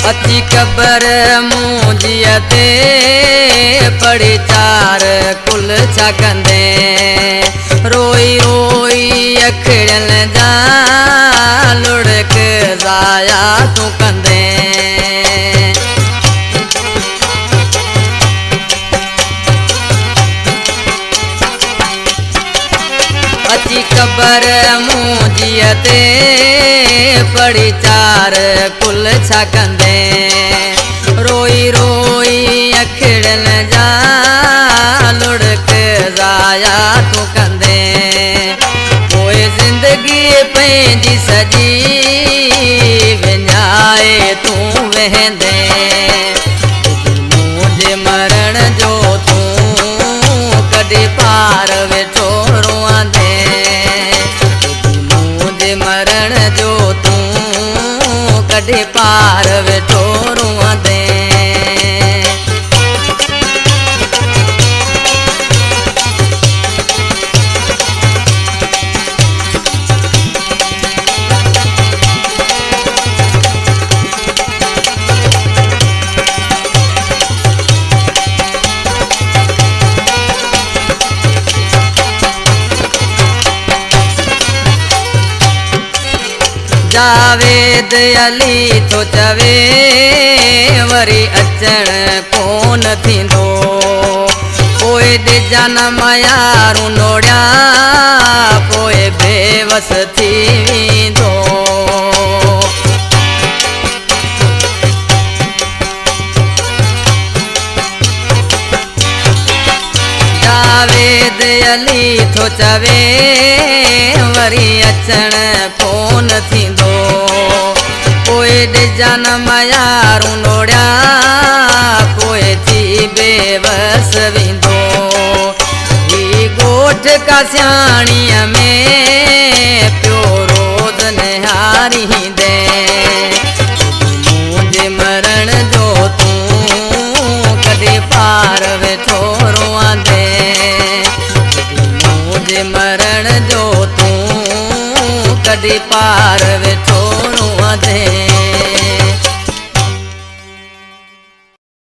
अची कबर मुंहिंजीअ ते पढ़ी चार कुल छा कंदे रोई रोई अखिड़ियल जा लुड़क ज़ाया तूं कंदे अची कबर मुंहिंजीअ ते पढ़ी चार कुल छा कंदे रोई रोई अखिड़ियल जा लुड़क ज़ाया तूं कंदे पोइ ज़िंदगी पंहिंजी सॼी विञाए तूं वेंदे मुंहिंजे मरण जो तूं कॾहिं पार वेठो रोआंदे मुंहिंजे मरण जो तूं कॾहिं पार वेठो रोआंदे जावेद अली थो चवे वरी अचण कोन थींदो पोइ ॾिजा न मयारू नोड़िया पोइ बेवस थी वेंदो जावेद अली थो चवे वरी अचण कोन थींदो पोइ ॾिजा न मयारू नोड़िया पोइ थी बेवस वेंदो ही ॻोठ का सियाणीअ में पियो रोज़ निहारींदे मुंहिंजे मरण जो तूं कॾहिं पार वेठो रोआंदे मुंहिंजे मरण जो तूं कॾहिं पार वेठो रोआंदे